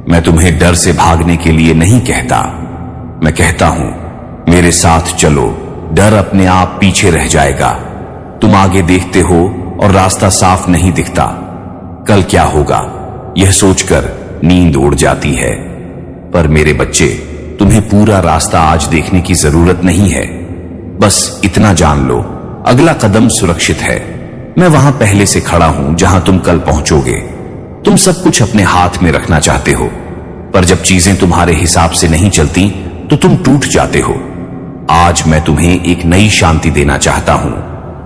मैं तुम्हें डर से भागने के लिए नहीं कहता, मैं कहता हूं मेरे साथ चलो। डर अपने आप पीछे रह जाएगा। तुम आगे देखते हो और रास्ता साफ नहीं दिखता। कल क्या होगा यह सोचकर नींद उड़ जाती है। पर मेरे बच्चे, तुम्हें पूरा रास्ता आज देखने की जरूरत नहीं है। बस इतना जान लो, अगला कदम सुरक्षित है। मैं वहां पहले से खड़ा हूं जहां तुम कल पहुंचोगे। तुम सब कुछ अपने हाथ में रखना चाहते हो, पर जब चीजें तुम्हारे हिसाब से नहीं चलती तो तुम टूट जाते हो। आज मैं तुम्हें एक नई शांति देना चाहता हूं।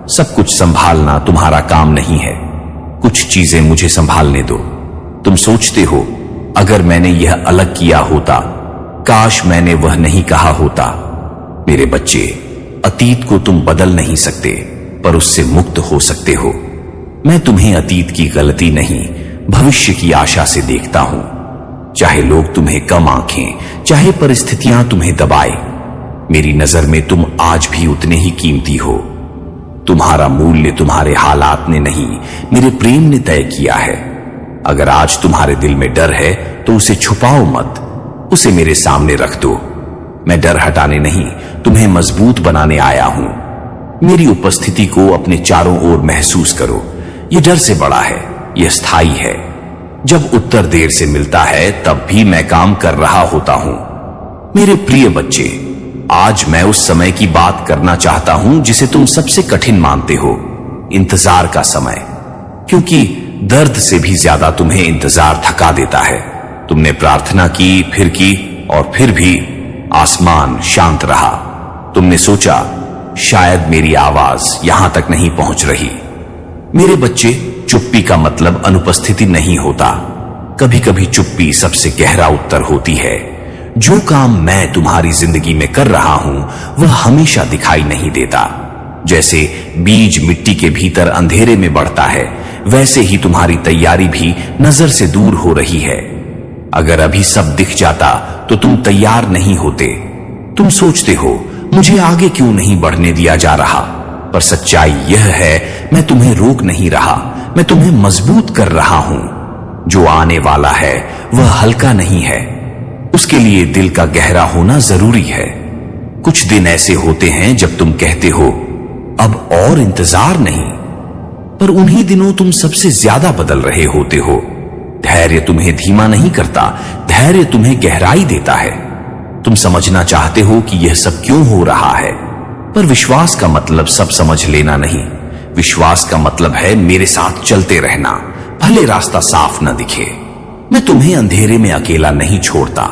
सब कुछ संभालना तुम्हारा काम नहीं है। कुछ चीजें मुझे संभालने दो। तुम सोचते हो अगर मैंने यह अलग किया होता, काश मैंने वह नहीं कहा होता। मेरे बच्चे, अतीत को तुम बदल नहीं सकते, पर उससे मुक्त हो सकते हो। मैं तुम्हें अतीत की गलती नहीं, भविष्य की आशा से देखता हूं। चाहे लोग तुम्हें कम आंखें, चाहे परिस्थितियां तुम्हें दबाए, मेरी नजर में तुम आज भी उतने ही कीमती हो। तुम्हारा मूल्य तुम्हारे हालात ने नहीं, मेरे प्रेम ने तय किया है। अगर आज तुम्हारे दिल में डर है तो उसे छुपाओ मत, उसे मेरे सामने रख दो। मैं डर हटाने नहीं, तुम्हें मजबूत बनाने आया हूं। मेरी उपस्थिति को अपने चारों ओर महसूस करो। यह डर से बड़ा है, यह स्थायी है। जब उत्तर देर से मिलता है तब भी मैं काम कर रहा होता हूं। मेरे प्रिय बच्चे, आज मैं उस समय की बात करना चाहता हूं जिसे तुम सबसे कठिन मानते हो, इंतजार का समय। क्योंकि दर्द से भी ज्यादा तुम्हें इंतजार थका देता है। तुमने प्रार्थना की और फिर भी आसमान शांत रहा। तुमने सोचा शायद मेरी आवाज यहां तक नहीं पहुंच रही। मेरे बच्चे, चुप्पी का मतलब अनुपस्थिति नहीं होता। कभी कभी चुप्पी सबसे गहरा उत्तर होती है। जो काम मैं तुम्हारी जिंदगी में कर रहा हूं वह हमेशा दिखाई नहीं देता। जैसे बीज मिट्टी के भीतर अंधेरे में बढ़ता है, वैसे ही तुम्हारी तैयारी भी नजर से दूर हो रही है। अगर अभी सब दिख जाता तो तुम तैयार नहीं होते। तुम सोचते हो मुझे आगे क्यों नहीं बढ़ने दिया जा रहा, पर सच्चाई यह है मैं तुम्हें रोक नहीं रहा, मैं तुम्हें मजबूत कर रहा हूं। जो आने वाला है वह हल्का नहीं है, उसके लिए दिल का गहरा होना जरूरी है। कुछ दिन ऐसे होते हैं जब तुम कहते हो अब और इंतजार नहीं, पर उन्हीं दिनों तुम सबसे ज्यादा बदल रहे होते हो। धैर्य तुम्हें धीमा नहीं करता, धैर्य तुम्हें गहराई देता है। तुम समझना चाहते हो कि यह सब क्यों हो रहा है, पर विश्वास का मतलब सब समझ लेना नहीं। विश्वास का मतलब है मेरे साथ चलते रहना, भले रास्ता साफ न दिखे। मैं तुम्हें अंधेरे में अकेला नहीं छोड़ता,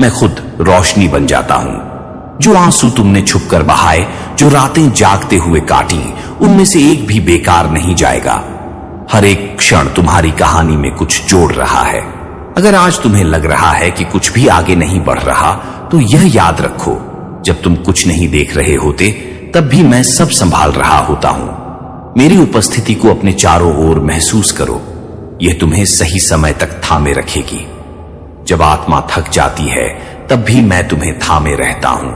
मैं खुद रोशनी बन जाता हूं। जो आंसू तुमने छुपकर बहाए, जो रातें जागते हुए काटी, उनमें से एक भी बेकार नहीं जाएगा। हर एक क्षण तुम्हारी कहानी में कुछ जोड़ रहा है। अगर आज तुम्हें लग रहा है कि कुछ भी आगे नहीं बढ़ रहा, तो यह याद रखो, जब तुम कुछ नहीं देख रहे होते तब भी मैं सब संभाल रहा होता हूं। मेरी उपस्थिति को अपने चारों ओर महसूस करो, यह तुम्हें सही समय तक थामे रखेगी। जब आत्मा थक जाती है तब भी मैं तुम्हें थामे रहता हूं।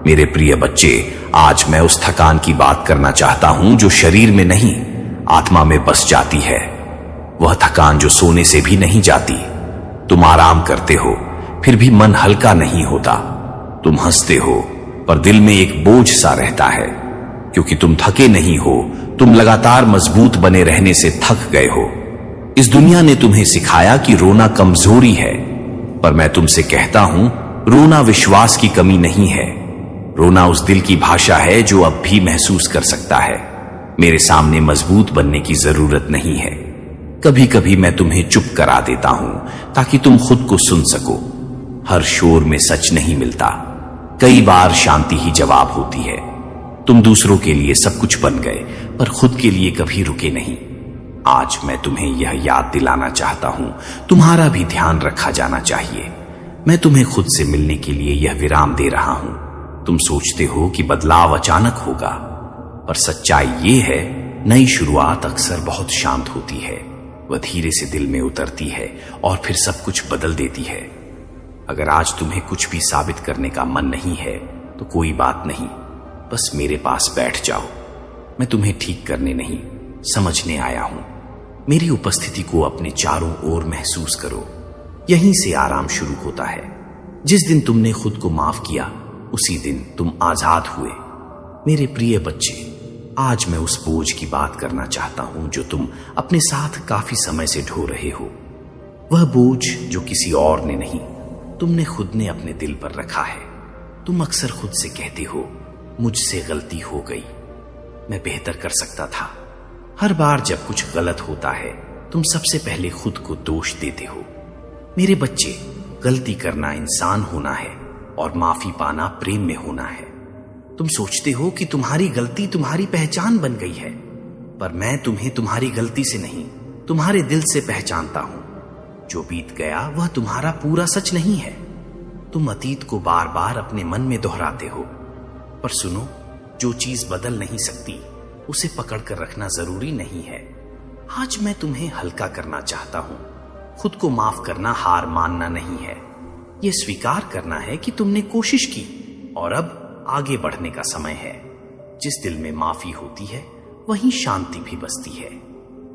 मेरे प्रिय बच्चे, आज मैं उस थकान की बात करना चाहता हूं जो शरीर में नहीं, आत्मा में बस जाती है। वह थकान जो सोने से भी नहीं जाती। तुम आराम करते हो फिर भी मन हल्का नहीं होता। तुम हंसते हो पर दिल में एक बोझ सा रहता है, क्योंकि तुम थके नहीं हो, तुम लगातार मजबूत बने रहने से थक गए हो। इस दुनिया ने तुम्हें सिखाया कि रोना कमजोरी है, पर मैं तुमसे कहता हूं रोना विश्वास की कमी नहीं है। रोना उस दिल की भाषा है जो अब भी महसूस कर सकता है। मेरे सामने मजबूत बनने की जरूरत नहीं है। कभी कभी मैं तुम्हें चुप करा देता हूं ताकि तुम खुद को सुन सको। हर शोर में सच नहीं मिलता, कई बार शांति ही जवाब होती है। तुम दूसरों के लिए सब कुछ बन गए, पर खुद के लिए कभी रुके नहीं। आज मैं तुम्हें यह याद दिलाना चाहता हूं, तुम्हारा भी ध्यान रखा जाना चाहिए। मैं तुम्हें खुद से मिलने के लिए यह विराम दे रहा हूं। तुम सोचते हो कि बदलाव अचानक होगा, पर सच्चाई ये है नई शुरुआत अक्सर बहुत शांत होती है। वह धीरे से दिल में उतरती है और फिर सब कुछ बदल देती है। अगर आज तुम्हें कुछ भी साबित करने का मन नहीं है तो कोई बात नहीं, बस मेरे पास बैठ जाओ। मैं तुम्हें ठीक करने नहीं, समझने आया हूं। मेरी उपस्थिति को अपने चारों ओर महसूस करो, यहीं से आराम शुरू होता है। जिस दिन तुमने खुद को माफ किया उसी दिन तुम आजाद हुए। मेरे प्रिय बच्चे, आज मैं उस बोझ की बात करना चाहता हूं जो तुम अपने साथ काफी समय से ढो रहे हो। वह बोझ जो किसी और ने नहीं, तुमने खुद ने अपने दिल पर रखा है। तुम अक्सर खुद से कहते हो मुझसे गलती हो गई, मैं बेहतर कर सकता था। हर बार जब कुछ गलत होता है तुम सबसे पहले खुद को दोष देते हो। मेरे बच्चे, गलती करना इंसान होना है और माफी पाना प्रेम में होना है। तुम सोचते हो कि तुम्हारी गलती तुम्हारी पहचान बन गई है, पर मैं तुम्हें तुम्हारी गलती से नहीं, तुम्हारे दिल से पहचानता हूं। जो बीत गया वह तुम्हारा पूरा सच नहीं है। तुम अतीत को बार बार अपने मन में दोहराते हो, पर सुनो, जो चीज बदल नहीं सकती उसे पकड़कर रखना जरूरी नहीं है। आज मैं तुम्हें हल्का करना चाहता हूं। खुद को माफ करना हार मानना नहीं है, यह स्वीकार करना है कि तुमने कोशिश की और अब आगे बढ़ने का समय है। जिस दिल में माफी होती है वहीं शांति भी बसती है।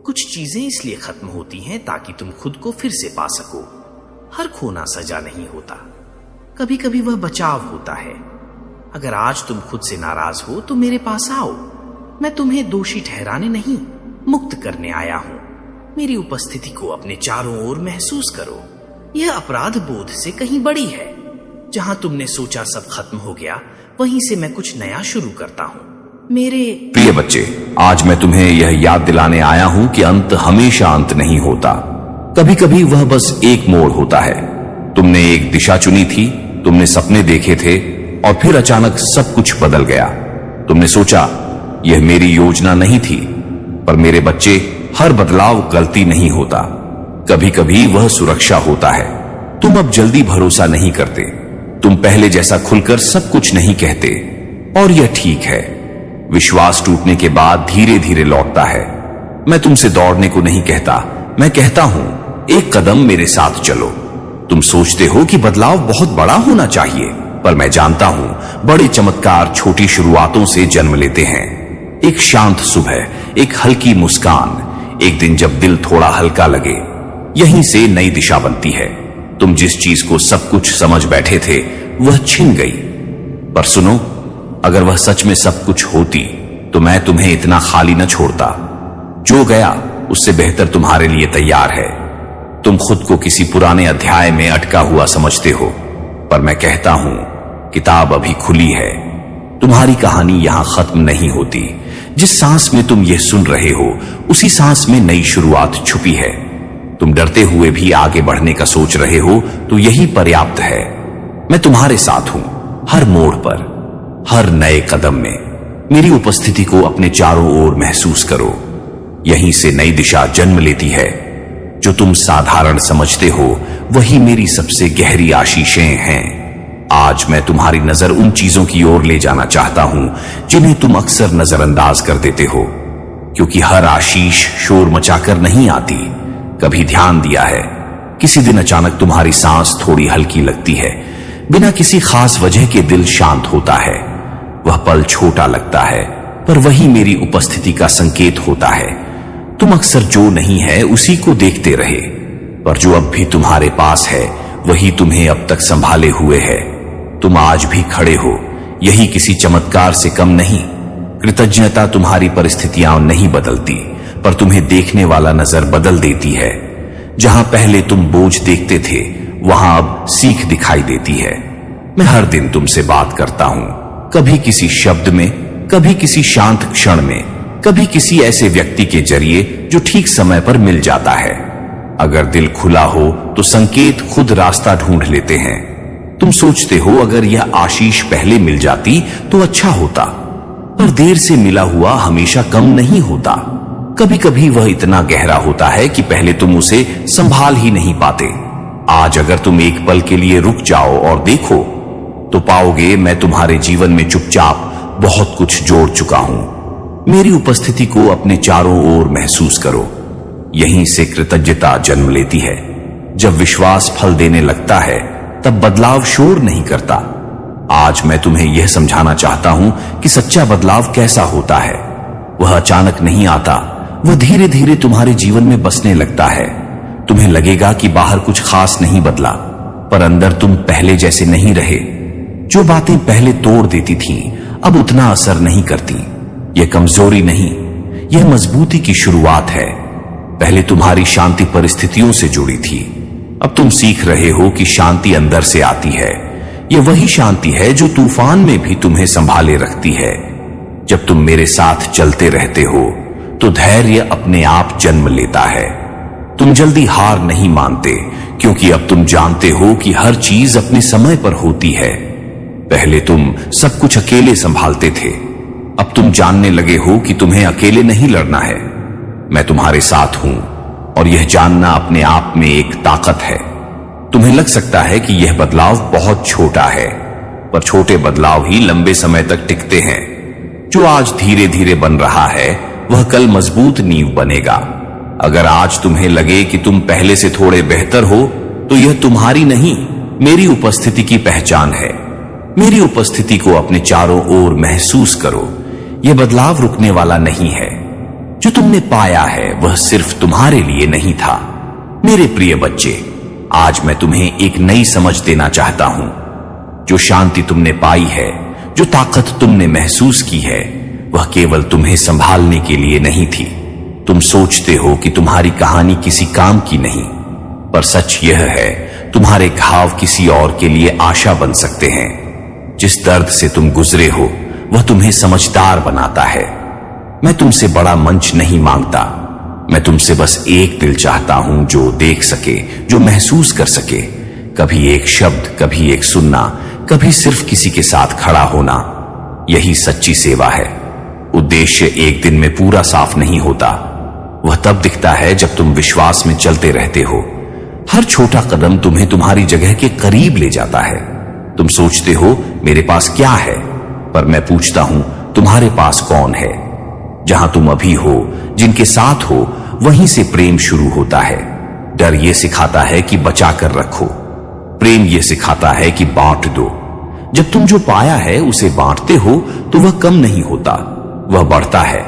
कुछ चीजें इसलिए खत्म होती हैं ताकि तुम खुद को फिर से पा सको। हर खोना सजा नहीं होता, कभी कभी वह बचाव होता है। अगर आज तुम खुद से नाराज हो तो मेरे पास आओ, मैं तुम्हें दोषी ठहराने नहीं, मुक्त करने आया हूं। मेरी उपस्थिति को अपने चारों ओर महसूस करो। यह अपराध बोध से कहीं बड़ी है। जहां तुमने सोचा सब खत्म हो गया, वहीं से मैं कुछ नया शुरू करता हूं। मेरे प्रिय बच्चे, आज मैं तुम्हें यह याद दिलाने आया हूं कि अंत हमेशा अंत नहीं होता। कभी कभी वह बस एक मोड़ होता है। तुमने एक दिशा चुनी थी, तुमने सपने देखे थे, और फिर अचानक सब कुछ बदल गया। तुमने सोचा यह मेरी योजना नहीं थी। पर मेरे बच्चे, हर बदलाव गलती नहीं होता। कभी कभी वह सुरक्षा होता है। तुम अब जल्दी भरोसा नहीं करते, तुम पहले जैसा खुलकर सब कुछ नहीं कहते, और यह ठीक है। विश्वास टूटने के बाद धीरे धीरे लौटता है। मैं तुमसे दौड़ने को नहीं कहता, मैं कहता हूं एक कदम मेरे साथ चलो। तुम सोचते हो कि बदलाव बहुत बड़ा होना चाहिए, पर मैं जानता हूं बड़े चमत्कार छोटी शुरुआतों से जन्म लेते हैं। एक शांत सुबह, एक हल्की मुस्कान, एक दिन जब दिल थोड़ा हल्का लगे, यहीं से नई दिशा बनती है। तुम जिस चीज को सब कुछ समझ बैठे थे वह छिन गई। पर सुनो, अगर वह सच में सब कुछ होती तो मैं तुम्हें इतना खाली न छोड़ता। जो गया उससे बेहतर तुम्हारे लिए तैयार है। तुम खुद को किसी पुराने अध्याय में अटका हुआ समझते हो, पर मैं कहता हूं किताब अभी खुली है। तुम्हारी कहानी यहां खत्म नहीं होती। जिस सांस में तुम यह सुन रहे हो, उसी सांस में नई शुरुआत छुपी है। तुम डरते हुए भी आगे बढ़ने का सोच रहे हो, तो यही पर्याप्त है। मैं तुम्हारे साथ हूं, हर मोड़ पर, हर नए कदम में। मेरी उपस्थिति को अपने चारों ओर महसूस करो। यहीं से नई दिशा जन्म लेती है। जो तुम साधारण समझते हो, वही मेरी सबसे गहरी आशीषें हैं। आज मैं तुम्हारी नजर उन चीजों की ओर ले जाना चाहता हूं जिन्हें तुम अक्सर नजरअंदाज कर देते हो, क्योंकि हर आशीष शोर मचाकर नहीं आती। कभी ध्यान दिया है, किसी दिन अचानक तुम्हारी सांस थोड़ी हल्की लगती है, बिना किसी खास वजह के दिल शांत होता है। वह पल छोटा लगता है, पर वही मेरी उपस्थिति का संकेत होता है। तुम अक्सर जो नहीं है उसी को देखते रहे, पर जो अब भी तुम्हारे पास है वही तुम्हें अब तक संभाले हुए है। तुम आज भी खड़े हो, यही किसी चमत्कार से कम नहीं। कृतज्ञता तुम्हारी परिस्थितियां नहीं बदलती, पर तुम्हें देखने वाला नजर बदल देती है। जहां पहले तुम बोझ देखते थे, वहां अब सीख दिखाई देती है। मैं हर दिन तुमसे बात करता हूं, कभी किसी शब्द में, कभी किसी शांत क्षण में, कभी किसी ऐसे व्यक्ति के जरिए जो ठीक समय पर मिल जाता है। अगर दिल खुला हो तो संकेत खुद रास्ता ढूंढ लेते हैं। तुम सोचते हो अगर यह आशीष पहले मिल जाती तो अच्छा होता, पर देर से मिला हुआ हमेशा कम नहीं होता। कभी कभी वह इतना गहरा होता है कि पहले तुम उसे संभाल ही नहीं पाते। आज अगर तुम एक पल के लिए रुक जाओ और देखो, तो पाओगे मैं तुम्हारे जीवन में चुपचाप बहुत कुछ जोड़ चुका हूं। मेरी उपस्थिति को अपने चारों ओर महसूस करो। यहीं से कृतज्ञता जन्म लेती है। जब विश्वास फल देने लगता है, तब बदलाव शोर नहीं करता। आज मैं तुम्हें यह समझाना चाहता हूं कि सच्चा बदलाव कैसा होता है। वह अचानक नहीं आता, वह धीरे धीरे तुम्हारे जीवन में बसने लगता है। तुम्हें लगेगा कि बाहर कुछ खास नहीं बदला, पर अंदर तुम पहले जैसे नहीं रहे। जो बातें पहले तोड़ देती थीं, अब उतना असर नहीं करती। यह कमजोरी नहीं, यह मजबूती की शुरुआत है। पहले तुम्हारी शांति परिस्थितियों से जुड़ी थी, अब तुम सीख रहे हो कि शांति अंदर से आती है। यह वही शांति है जो तूफान में भी तुम्हें संभाले रखती है। जब तुम मेरे साथ चलते रहते हो, तो धैर्य अपने आप जन्म लेता है। तुम जल्दी हार नहीं मानते, क्योंकि अब तुम जानते हो कि हर चीज अपने समय पर होती है। पहले तुम सब कुछ अकेले संभालते थे, अब तुम जानने लगे हो कि तुम्हें अकेले नहीं लड़ना है। मैं तुम्हारे साथ हूं, और यह जानना अपने आप में एक ताकत है। तुम्हें लग सकता है कि यह बदलाव बहुत छोटा है, पर छोटे बदलाव ही लंबे समय तक टिकते हैं। जो आज धीरे धीरे बन रहा है, वह कल मजबूत नींव बनेगा। अगर आज तुम्हें लगे कि तुम पहले से थोड़े बेहतर हो, तो यह तुम्हारी नहीं, मेरी उपस्थिति की पहचान है। मेरी उपस्थिति को अपने चारों ओर महसूस करो। यह बदलाव रुकने वाला नहीं है। जो तुमने पाया है वह सिर्फ तुम्हारे लिए नहीं था। मेरे प्रिय बच्चे, आज मैं तुम्हें एक नई समझ देना चाहता हूं। जो शांति तुमने पाई है, जो ताकत तुमने महसूस की है, वह केवल तुम्हें संभालने के लिए नहीं थी। तुम सोचते हो कि तुम्हारी कहानी किसी काम की नहीं, पर सच यह है तुम्हारे घाव किसी और के लिए आशा बन सकते हैं। जिस दर्द से तुम गुजरे हो वह तुम्हें समझदार बनाता है। मैं तुमसे बड़ा मंच नहीं मांगता, मैं तुमसे बस एक दिल चाहता हूं जो देख सके, जो महसूस कर सके। कभी एक शब्द, कभी एक सुनना, कभी सिर्फ किसी के साथ खड़ा होना। यही सच्ची सेवा है। उद्देश्य एक दिन में पूरा साफ नहीं होता, वह तब दिखता है जब तुम विश्वास में चलते रहते हो। हर छोटा कदम तुम्हें तुम्हारी जगह के करीब ले जाता है। तुम सोचते हो मेरे पास क्या है, पर मैं पूछता हूं तुम्हारे पास कौन है। जहां तुम अभी हो, जिनके साथ हो, वहीं से प्रेम शुरू होता है। डर यह सिखाता है कि बचा कर रखो, प्रेम यह सिखाता है कि बांट दो। जब तुम जो पाया है उसे बांटते हो तो वह कम नहीं होता, वह बढ़ता है।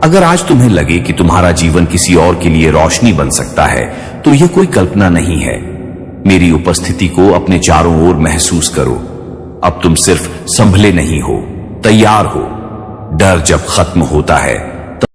अगर आज तुम्हें लगे कि तुम्हारा जीवन किसी और के लिए रोशनी बन सकता है तो यह कोई कल्पना नहीं है। मेरी उपस्थिति को अपने चारों ओर महसूस करो। अब तुम सिर्फ संभले नहीं हो, तैयार हो। डर जब खत्म होता है